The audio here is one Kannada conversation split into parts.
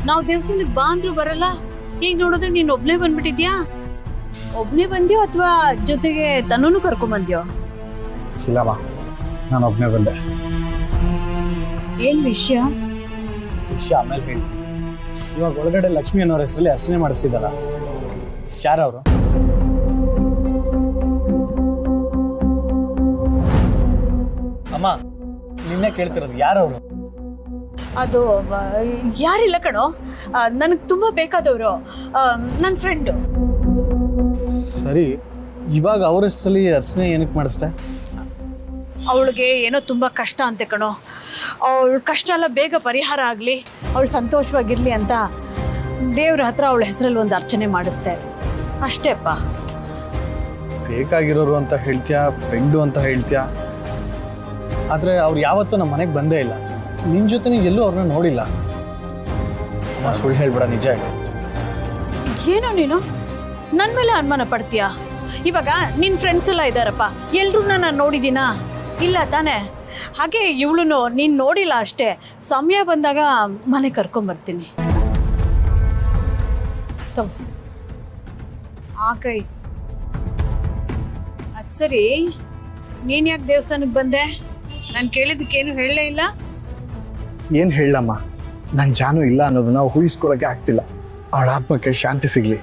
ನಾವ್ ದೇವಸ್ಥಾನಕ್ಕೆ ಬಾ ಅಂದ್ರೂ ಬರಲ್ಲ. ಈಗ ನೋಡಿದ್ರೆ ನೀನ್ ಒಬ್ನೇ ಬಂದ್ಬಿಟ್ಟಿದ್ಯಾ? ಒಬ್ನೇ ಬಂದ್ಯೋ ಅಥವಾ ಜೊತೆಗೆ ತನ್ನೂ ಕರ್ಕೊಂಡ್ ಬಂದ್ಯೋ? ಇಲ್ಲಮ್ಮ, ನಾನು ಒಬ್ಬನೇ ಬಂದೆ. ಏನ್ ವಿಷಯ ಆಮೇಲೆ ಹೇಳ್ತೀನಿ. ಇವಾಗ ಒಳಗಡೆ ಲಕ್ಷ್ಮಿ ಅನ್ನೋರ ಹೆಸರಲ್ಲಿ ಅರ್ಚನೆ ಮಾಡಿಸ್ತಿದ್ದಲ್ಲ, ಯಾರವರು? ಅಮ್ಮ, ನಿನ್ನೆ ಕೇಳ್ತಿರೋದು ಯಾರವರು? ಅದು ಯಾರಿಲ್ಲ ಕಣೋ, ನನಗ್ ತುಂಬಾ ಬೇಕಾದವರು, ನನ್ನ ಫ್ರೆಂಡು. ಸರಿ, ಇವಾಗ ಅವ್ರ ಹೆಸರಲ್ಲಿ ಅರ್ಚನೆ ಏನಕ್ಕೆ ಮಾಡಿಸ್ದೆ? ಅವಳಿಗೆ ಏನೋ ತುಂಬಾ ಕಷ್ಟ ಅಂತೆ ಕಣೋ. ಅವಳ ಕಷ್ಟ ಎಲ್ಲ ಬೇಗ ಪರಿಹಾರ ಆಗ್ಲಿ, ಅವಳು ಸಂತೋಷವಾಗಿರ್ಲಿ ಅಂತ ದೇವ್ರ ಹತ್ರ ಅವಳ ಹೆಸರಲ್ಲಿ ಒಂದು ಅರ್ಚನೆ ಮಾಡಿಸ್ದೆ ಅಷ್ಟೇಪ್ಪ. ಬೇಕಾಗಿರೋರು ಅಂತ ಹೇಳ್ತೀಯಾ, ಫ್ರೆಂಡು ಅಂತ ಹೇಳ್ತೀಯಾ, ಆದ್ರೆ ಅವ್ರು ಯಾವತ್ತೂ ನಮ್ಮ ಮನೆಗೆ ಬಂದೇ ಇಲ್ಲ. ನಿನ್ ಜೊತೆ ಎಲ್ಲೂ ಅವ್ರನ್ನ ನೋಡಿಲ್ಲ. ಅಮ್ಮ, ಸುಳ್ಳು ಹೇಳ್ಬೇಡ, ನಿಜ ಹೇಳಿ. ಏನೋ ನೀನು ನನ್ ಮೇಲೆ ಅನುಮಾನ ಪಡ್ತೀಯಾ? ಇವಾಗ ನಿನ್ ಫ್ರೆಂಡ್ಸ್ ಎಲ್ಲ ಇದಾರಪ್ಪ, ಎಲ್ರೂ ನಾನು ನೋಡಿದೀನಾ? ಇಲ್ಲ ತಾನೆ. ಹಾಗೆ ಇವಳು ನೀನ್ ನೋಡಿಲ್ಲ ಅಷ್ಟೇ. ಸಮಯ ಬಂದಾಗ ಮನೆ ಕರ್ಕೊಂಬರ್ತೀನಿ. ಆ ಕೈ ಅದ್ ಸರಿ, ನೀನ್ ಯಾಕೆ ದೇವಸ್ಥಾನಕ್ಕೆ ಬಂದೆ? ನಾನು ಕೇಳಿದಕ್ಕೇನು ಹೇಳಲೇ ಇಲ್ಲ. ಏನ್ ಹೇಳಮ್ಮ, ನನ್ನ ಜಾನು ಇಲ್ಲ ಅನ್ನೋದನ್ನ ಊಹಿಸ್ಕೊಳಕ್ಕೆ ಆಗ್ತಿಲ್ಲ. ಅವಳ ಆತ್ಮಕ್ಕೆ ಶಾಂತಿ ಸಿಗ್ಲಿ,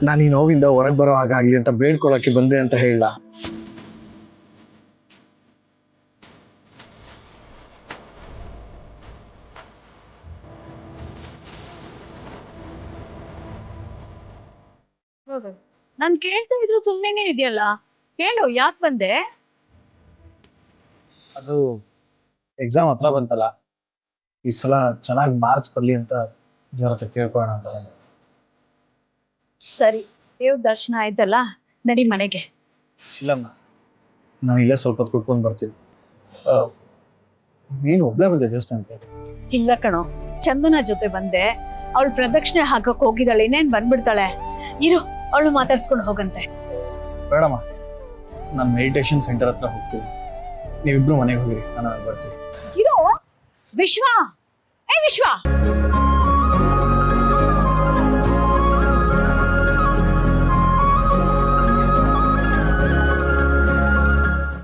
ನಾನು ಈ ನೋವಿಂದ ಹೊರಗೆ ಬರೋ ಹಾಗಾಗ್ಲಿ ಅಂತ ಬೇಡ್ಕೊಳಕ್ಕೆ ಬಂದೆ ಅಂತ ಹೇಳ. ನಾನು ಕೇಳ್ತಾ ಇದ್ರು ಸುಮ್ಮನೆ ಇದೆಯಲ್ಲ, ಹೇಳು ಯಾಕೆ ಬಂದೆ? ಅದು ಎಕ್ಸಾಮ್ ಹತ್ರ ಬಂತಲ್ಲ, ಈ ಸಲ ಚೆನ್ನಾಗಿ ಮಾರ್ಕ್ಸ್ ಬರ್ಲಿ ಅಂತ ದೇವ್ರ ಹತ್ರ ಕೇಳ್ಕೊಳ್ಳೋಣ ಅಂತ ಬಂದೆ. ಸರಿ, ದೇವ್ರ ದರ್ಶನ ಆಯ್ತಲ್ಲ, ನಡಿ ಮನೆಗೆ. ಇಲ್ಲಮ್ಮ, ನಾನು ಇಲ್ಲೇ ಸ್ವಲ್ಪ ಹೊತ್ತು ಕುಟ್ಕೊಂಡು ಬರ್ತೀನಿ. ನೀನು ಒಬ್ಬಳೇ ಬಂದೆ ದೇವಸ್ಥಾನಕ್ಕೆ? ಇಲ್ಲ ಕಣೋ, ಚಂದನ ಜೊತೆ ಬಂದೆ. ಅವಳು ಪ್ರದಕ್ಷಿಣೆ ಹಾಕಕ್ ಹೋಗಿದ್ದಾಳೆ, ಇನ್ನೇನ್ ಬಂದ್ಬಿಡ್ತಾಳೆ. ಇರು, ಅವಳು ಮಾತಾಡ್ಸ್ಕೊಂಡು ಹೋಗಂತೆ. ಬೇಡಮ್ಮ, ನಾನು ಮೆಡಿಟೇಷನ್ ಸೆಂಟರ್ ಹತ್ರ ಹೋಗ್ತೀನಿ, ನೀವಿಬ್ರು ಮನೆಗೆ ಹೋಗಿರಿ, ನಾನು ಬರ್ತೀನಿ. ಇರೋ ವಿಶ್ವ, ಏ ವಿಶ್ವ,